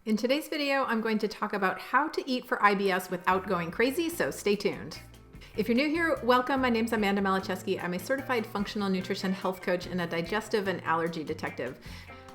In today's video, I'm going to talk about how to eat for IBS without going crazy, so stay tuned. If you're new here, welcome. My name's Amanda Malachewski. I'm a certified functional nutrition health coach and a digestive and allergy detective.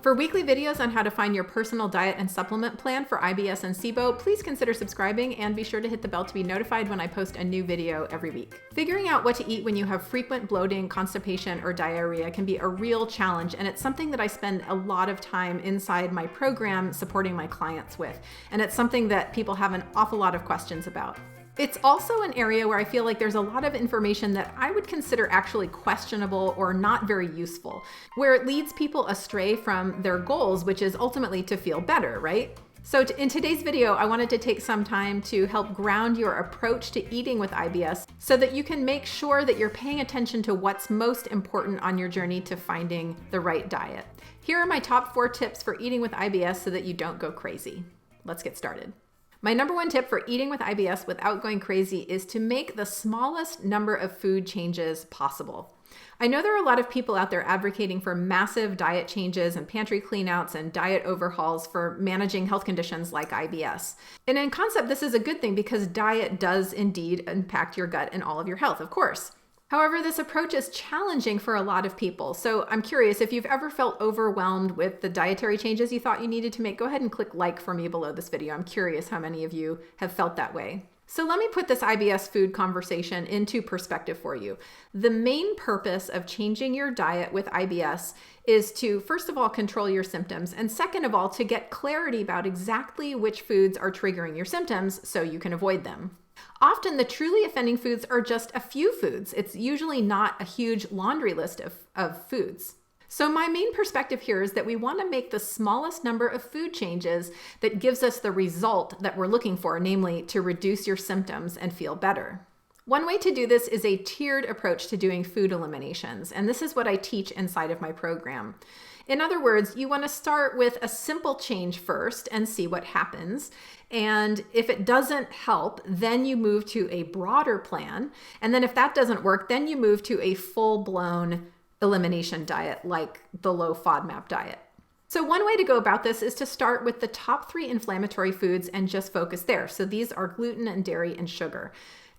For weekly videos on how to find your personal diet and supplement plan for IBS and SIBO, please consider subscribing and be sure to hit the bell to be notified when I post a new video every week. Figuring out what to eat when you have frequent bloating, constipation, or diarrhea can be a real challenge, and it's something that I spend a lot of time inside my program supporting my clients with, and it's something that people have an awful lot of questions about. It's also an area where I feel like there's a lot of information that I would consider actually questionable or not very useful, where it leads people astray from their goals, which is ultimately to feel better, right? So in today's video, I wanted to take some time to help ground your approach to eating with IBS so that you can make sure that you're paying attention to what's most important on your journey to finding the right diet. Here are my top 4 tips for eating with IBS so that you don't go crazy. Let's get started. My number 1 tip for eating with IBS without going crazy is to make the smallest number of food changes possible. I know there are a lot of people out there advocating for massive diet changes and pantry cleanouts and diet overhauls for managing health conditions like IBS. And in concept, this is a good thing because diet does indeed impact your gut and all of your health, of course. However, this approach is challenging for a lot of people. So I'm curious, if you've ever felt overwhelmed with the dietary changes you thought you needed to make, go ahead and click like for me below this video. I'm curious how many of you have felt that way. So let me put this IBS food conversation into perspective for you. The main purpose of changing your diet with IBS is to, first of all, control your symptoms, and second of all, to get clarity about exactly which foods are triggering your symptoms so you can avoid them. Often the truly offending foods are just a few foods. It's usually not a huge laundry list of foods. So my main perspective here is that we want to make the smallest number of food changes that gives us the result that we're looking for, namely to reduce your symptoms and feel better. One way to do this is a tiered approach to doing food eliminations, and this is what I teach inside of my program. In other words, you want to start with a simple change first and see what happens. And if it doesn't help, then you move to a broader plan. And then if that doesn't work, then you move to a full-blown elimination diet like the low FODMAP diet. So one way to go about this is to start with the top 3 inflammatory foods and just focus there. So these are gluten and dairy and sugar.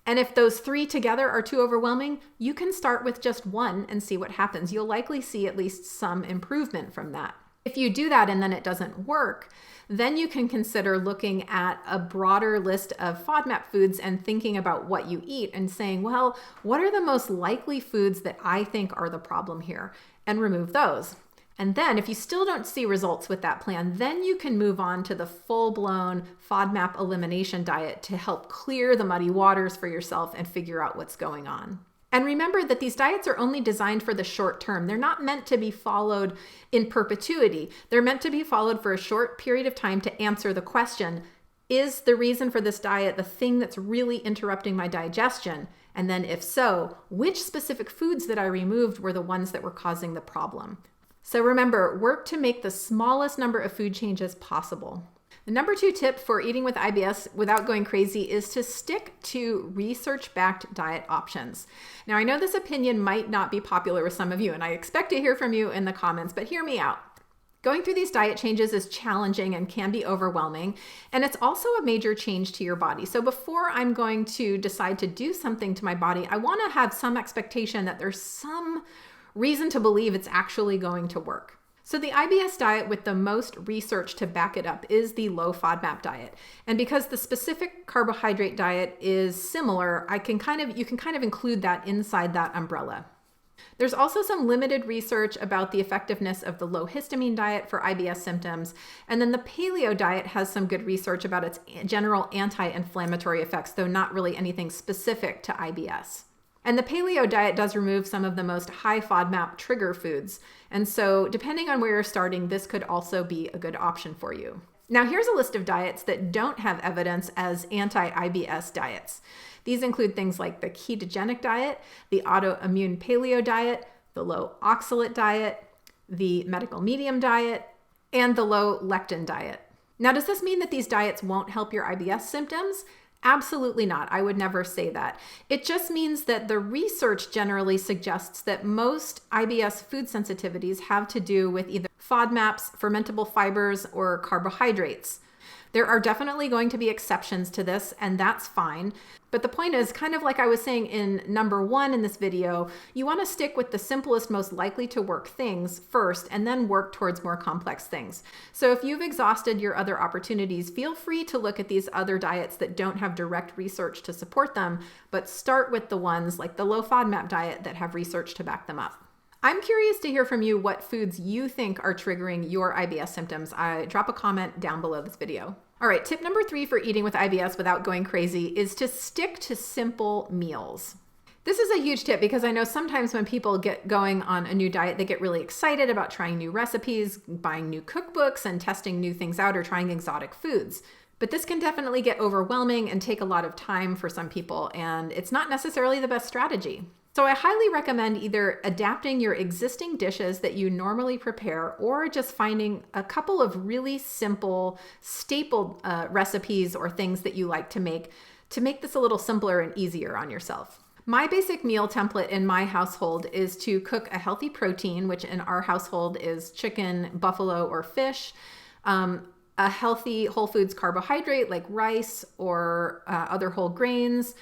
And if those 3 together are too overwhelming, you can start with just 1 and see what happens. You'll likely see at least some improvement from that. If you do that and then it doesn't work, then you can consider looking at a broader list of FODMAP foods and thinking about what you eat and saying, well, what are the most likely foods that I think are the problem here? And remove those. And then if you still don't see results with that plan, then you can move on to the full-blown FODMAP elimination diet to help clear the muddy waters for yourself and figure out what's going on. And remember that these diets are only designed for the short term. They're not meant to be followed in perpetuity. They're meant to be followed for a short period of time to answer the question, is the reason for this diet the thing that's really interrupting my digestion? And then if so, which specific foods that I removed were the ones that were causing the problem? So remember, work to make the smallest number of food changes possible. The number 2 tip for eating with IBS without going crazy is to stick to research-backed diet options. Now, I know this opinion might not be popular with some of you, and I expect to hear from you in the comments, but hear me out. Going through these diet changes is challenging and can be overwhelming, and it's also a major change to your body. So before I'm going to decide to do something to my body, I want to have some expectation that there's some reason to believe it's actually going to work. So the IBS diet with the most research to back it up is the low FODMAP diet. And because the specific carbohydrate diet is similar, you can kind of include that inside that umbrella. There's also some limited research about the effectiveness of the low histamine diet for IBS symptoms. And then the paleo diet has some good research about its general anti-inflammatory effects, though not really anything specific to IBS. And the paleo diet does remove some of the most high FODMAP trigger foods. And so depending on where you're starting, this could also be a good option for you. Now here's a list of diets that don't have evidence as anti-IBS diets. These include things like the ketogenic diet, the autoimmune paleo diet, the low oxalate diet, the medical medium diet, and the low lectin diet. Now, does this mean that these diets won't help your IBS symptoms? Absolutely not. I would never say that. It just means that the research generally suggests that most IBS food sensitivities have to do with either FODMAPs, fermentable fibers, or carbohydrates. There are definitely going to be exceptions to this, and that's fine. But the point is, kind of like I was saying in number 1 in this video, you want to stick with the simplest, most likely to work things first, and then work towards more complex things. So if you've exhausted your other opportunities, feel free to look at these other diets that don't have direct research to support them, but start with the ones like the low FODMAP diet that have research to back them up. I'm curious to hear from you what foods you think are triggering your IBS symptoms. Drop a comment down below this video. All right, tip number 3 for eating with IBS without going crazy is to stick to simple meals. This is a huge tip because I know sometimes when people get going on a new diet, they get really excited about trying new recipes, buying new cookbooks, and testing new things out or trying exotic foods. But this can definitely get overwhelming and take a lot of time for some people, and it's not necessarily the best strategy. So I highly recommend either adapting your existing dishes that you normally prepare or just finding a couple of really simple staple recipes or things that you like to make this a little simpler and easier on yourself. My basic meal template in my household is to cook a healthy protein, which in our household is chicken, buffalo, or fish, a healthy whole foods carbohydrate like rice or other whole grains,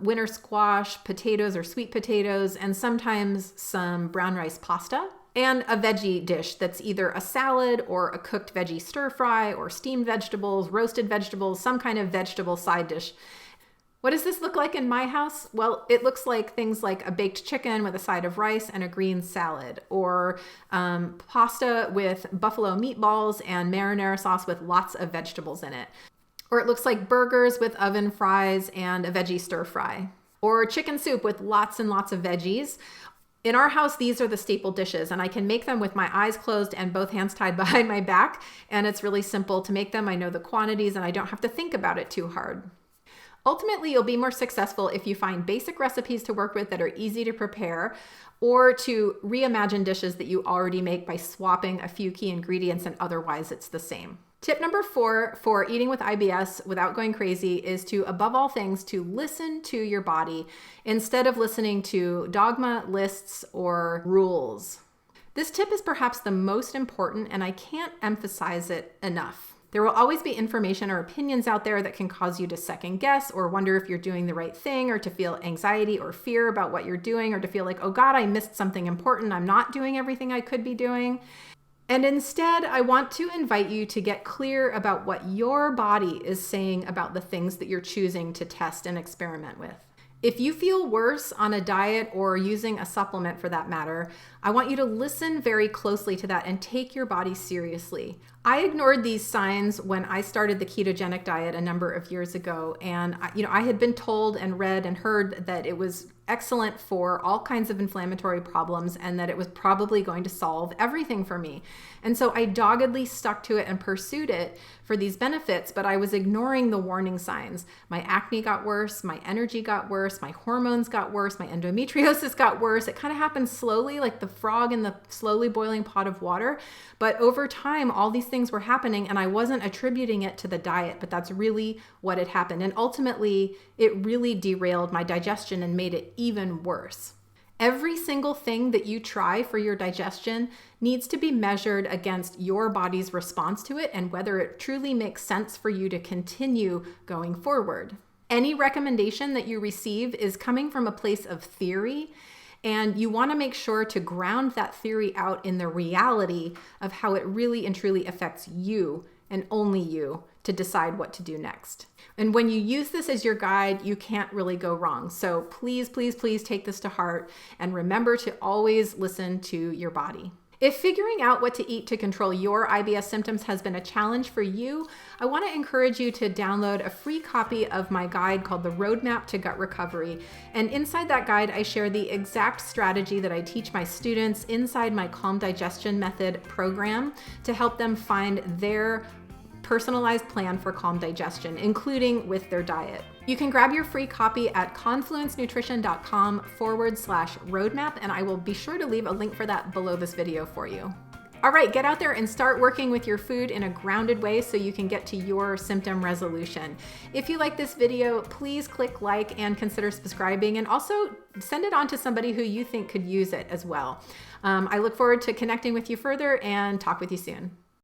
winter squash, potatoes or sweet potatoes, and sometimes some brown rice pasta, and a veggie dish that's either a salad or a cooked veggie stir fry or steamed vegetables, roasted vegetables, some kind of vegetable side dish. What does this look like in my house? Well, it looks like things like a baked chicken with a side of rice and a green salad, or pasta with buffalo meatballs and marinara sauce with lots of vegetables in it. Or it looks like burgers with oven fries and a veggie stir fry, or chicken soup with lots and lots of veggies. In our house, these are the staple dishes, and I can make them with my eyes closed and both hands tied behind my back, and it's really simple to make them. I know the quantities, and I don't have to think about it too hard. Ultimately, you'll be more successful if you find basic recipes to work with that are easy to prepare, or to reimagine dishes that you already make by swapping a few key ingredients and otherwise it's the same. Tip number 4 for eating with IBS without going crazy is to, above all things, to listen to your body instead of listening to dogma, lists, or rules. This tip is perhaps the most important, and I can't emphasize it enough. There will always be information or opinions out there that can cause you to second guess or wonder if you're doing the right thing, or to feel anxiety or fear about what you're doing, or to feel like, oh God, I missed something important. I'm not doing everything I could be doing. And instead, I want to invite you to get clear about what your body is saying about the things that you're choosing to test and experiment with. If you feel worse on a diet or using a supplement for that matter, I want you to listen very closely to that and take your body seriously. I ignored these signs when I started the ketogenic diet a number of years ago, and I had been told and read and heard that it was excellent for all kinds of inflammatory problems and that it was probably going to solve everything for me. And so I doggedly stuck to it and pursued it for these benefits, but I was ignoring the warning signs. My acne got worse, my energy got worse, my hormones got worse, my endometriosis got worse. It kind of happened slowly, like the frog in the slowly boiling pot of water. But over time, all these things were happening, and I wasn't attributing it to the diet, but that's really what had happened. And ultimately, it really derailed my digestion and made it even worse. Every single thing that you try for your digestion needs to be measured against your body's response to it and whether it truly makes sense for you to continue going forward. Any recommendation that you receive is coming from a place of theory, and you want to make sure to ground that theory out in the reality of how it really and truly affects you and only you to decide what to do next. And when you use this as your guide, you can't really go wrong. So please, please, please take this to heart and remember to always listen to your body. If figuring out what to eat to control your IBS symptoms has been a challenge for you, I want to encourage you to download a free copy of my guide called The Roadmap to Gut Recovery. And inside that guide, I share the exact strategy that I teach my students inside my Calm Digestion Method program to help them find their personalized plan for calm digestion, including with their diet. You can grab your free copy at confluencenutrition.com/roadmap, and I will be sure to leave a link for that below this video for you. All right, get out there and start working with your food in a grounded way so you can get to your symptom resolution. If you like this video, please click like and consider subscribing, and also send it on to somebody who you think could use it as well. I look forward to connecting with you further and talk with you soon.